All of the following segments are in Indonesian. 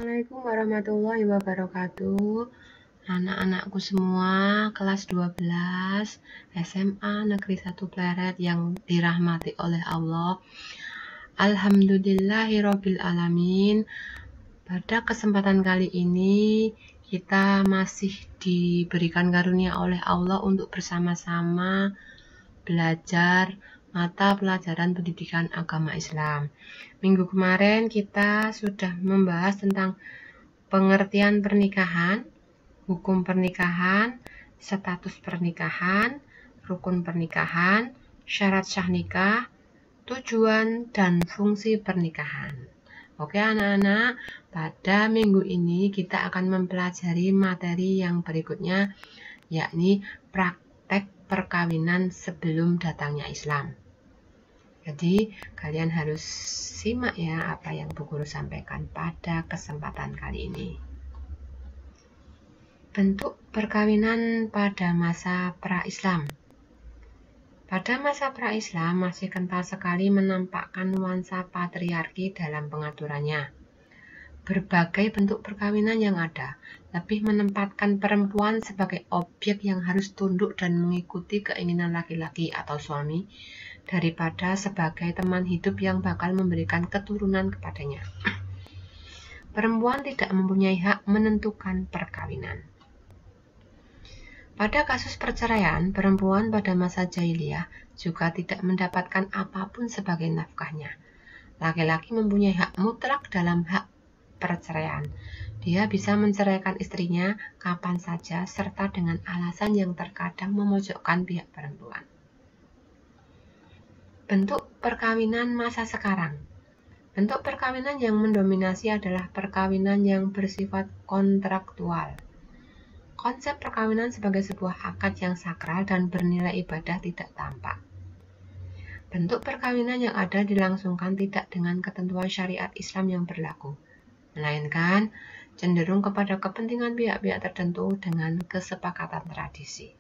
Assalamualaikum warahmatullahi wabarakatuh. Anak-anakku semua kelas 12 SMA Negeri 1 Pleret yang dirahmati oleh Allah. Alhamdulillahirabbil alamin. Pada kesempatan kali ini kita masih diberikan karunia oleh Allah untuk bersama-sama belajar mata pelajaran pendidikan agama Islam. Minggu kemarin kita sudah membahas tentang pengertian pernikahan, hukum pernikahan, status pernikahan, rukun pernikahan, syarat sah nikah, tujuan dan fungsi pernikahan. Oke anak-anak, pada minggu ini kita akan mempelajari materi yang berikutnya, yakni praktek perkawinan sebelum datangnya Islam. Jadi kalian harus simak ya apa yang Bu Guru sampaikan pada kesempatan kali ini. Bentuk perkawinan pada masa pra-Islam. Pada masa pra-Islam masih kental sekali menampakkan nuansa patriarki dalam pengaturannya. Berbagai bentuk perkawinan yang ada lebih menempatkan perempuan sebagai objek yang harus tunduk dan mengikuti keinginan laki-laki atau suami daripada sebagai teman hidup yang bakal memberikan keturunan kepadanya. Perempuan tidak mempunyai hak menentukan perkawinan. Pada kasus perceraian, perempuan pada masa jahiliyah juga tidak mendapatkan apapun sebagai nafkahnya. Laki-laki mempunyai hak mutlak dalam hak perceraian. Dia bisa menceraikan istrinya kapan saja serta dengan alasan yang terkadang memojokkan pihak perempuan. Bentuk perkawinan masa sekarang. Bentuk perkawinan yang mendominasi adalah perkawinan yang bersifat kontraktual. Konsep perkawinan sebagai sebuah akad yang sakral dan bernilai ibadah tidak tampak. Bentuk perkawinan yang ada dilangsungkan tidak dengan ketentuan syariat Islam yang berlaku, melainkan cenderung kepada kepentingan pihak-pihak tertentu dengan kesepakatan tradisi.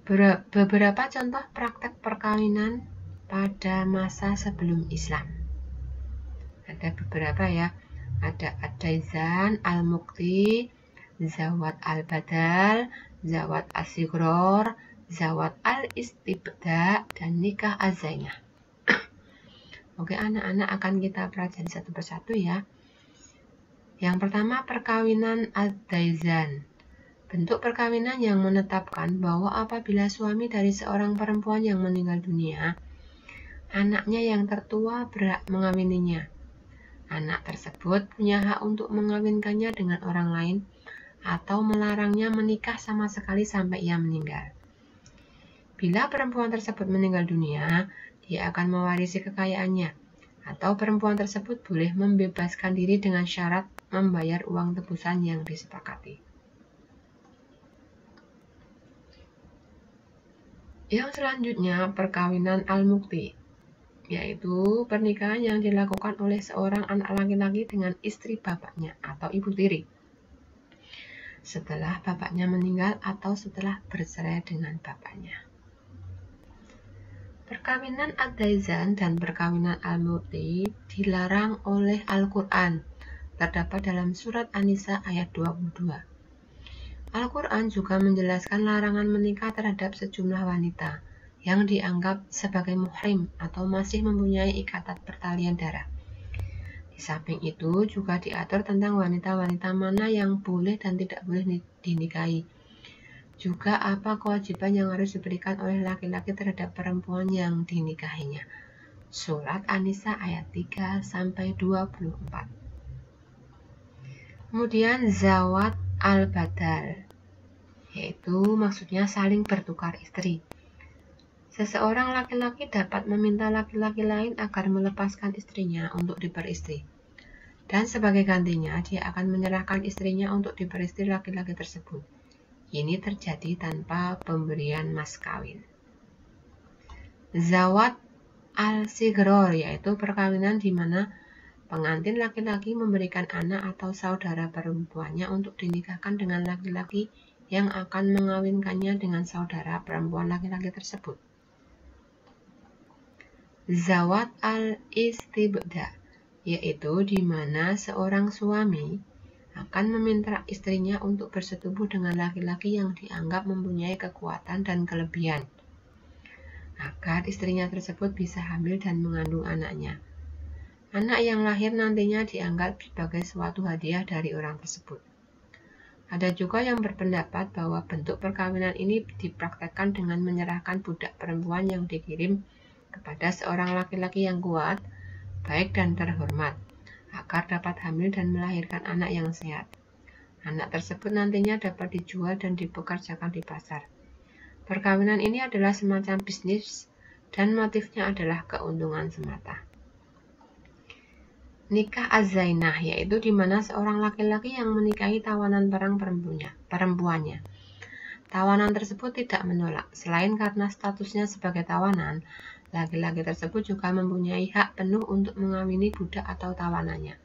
Beberapa contoh praktek perkawinan pada masa sebelum Islam. Ada beberapa ya. Ada ad-daizan, al-mukti, zawat al-badal, zawat as-sigror, zawat al-istibda, dan nikah az-zainah. Oke, anak-anak akan kita pelajari satu persatu ya. Yang pertama, perkawinan ad-daizan. Bentuk perkawinan yang menetapkan bahwa apabila suami dari seorang perempuan yang meninggal dunia, anaknya yang tertua berhak mengawininya. Anak tersebut punya hak untuk mengawinkannya dengan orang lain atau melarangnya menikah sama sekali sampai ia meninggal. Bila perempuan tersebut meninggal dunia, dia akan mewarisi kekayaannya, atau perempuan tersebut boleh membebaskan diri dengan syarat membayar uang tebusan yang disepakati. Yang selanjutnya, perkawinan al-mukti, yaitu pernikahan yang dilakukan oleh seorang anak laki-laki dengan istri bapaknya atau ibu tiri setelah bapaknya meninggal atau setelah bercerai dengan bapaknya. Perkawinan ad-daizan dan perkawinan al-mukti dilarang oleh Al-Quran, terdapat dalam surat An-Nisa ayat 22. Al-Quran juga menjelaskan larangan menikah terhadap sejumlah wanita yang dianggap sebagai muhrim atau masih mempunyai ikatan pertalian darah. Di samping itu juga diatur tentang wanita-wanita mana yang boleh dan tidak boleh dinikahi. Juga apa kewajiban yang harus diberikan oleh laki-laki terhadap perempuan yang dinikahinya. Surat An-Nisa ayat 3-24. Kemudian zawat al-badal, yaitu maksudnya saling bertukar istri. Seseorang laki-laki dapat meminta laki-laki lain agar melepaskan istrinya untuk diperistri. Dan sebagai gantinya, dia akan menyerahkan istrinya untuk diperistri laki-laki tersebut. Ini terjadi tanpa pemberian mas kawin. Zawat al-sigror, yaitu perkawinan di mana pengantin laki-laki memberikan anak atau saudara perempuannya untuk dinikahkan dengan laki-laki yang akan mengawinkannya dengan saudara perempuan laki-laki tersebut. Zawat al-istibda, yaitu di mana seorang suami akan meminta istrinya untuk bersetubuh dengan laki-laki yang dianggap mempunyai kekuatan dan kelebihan, agar istrinya tersebut bisa hamil dan mengandung anaknya. Anak yang lahir nantinya dianggap sebagai suatu hadiah dari orang tersebut. Ada juga yang berpendapat bahwa bentuk perkawinan ini dipraktekkan dengan menyerahkan budak perempuan yang dikirim kepada seorang laki-laki yang kuat, baik dan terhormat, agar dapat hamil dan melahirkan anak yang sehat. Anak tersebut nantinya dapat dijual dan dipekerjakan di pasar. Perkawinan ini adalah semacam bisnis dan motifnya adalah keuntungan semata. Nikah az-zainah, yaitu di mana seorang laki-laki yang menikahi tawanan perang perempuannya. Tawanan tersebut tidak menolak, selain karena statusnya sebagai tawanan, laki-laki tersebut juga mempunyai hak penuh untuk mengawini budak atau tawanannya.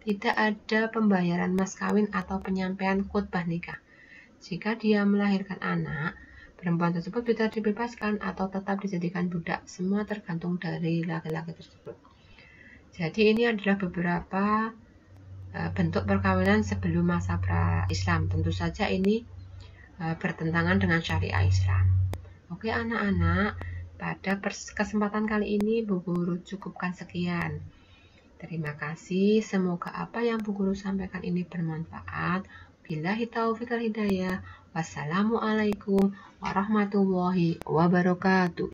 Tidak ada pembayaran mas kawin atau penyampaian khutbah nikah. Jika dia melahirkan anak, perempuan tersebut bisa dibebaskan atau tetap dijadikan budak, semua tergantung dari laki-laki tersebut. Jadi ini adalah beberapa bentuk perkawinan sebelum masa pra-Islam. Tentu saja ini bertentangan dengan syariah Islam. Oke anak-anak, pada kesempatan kali ini Bu Guru cukupkan sekian. Terima kasih, semoga apa yang Bu Guru sampaikan ini bermanfaat. Billahi taufiq wal hidayah. Wassalamualaikum warahmatullahi wabarakatuh.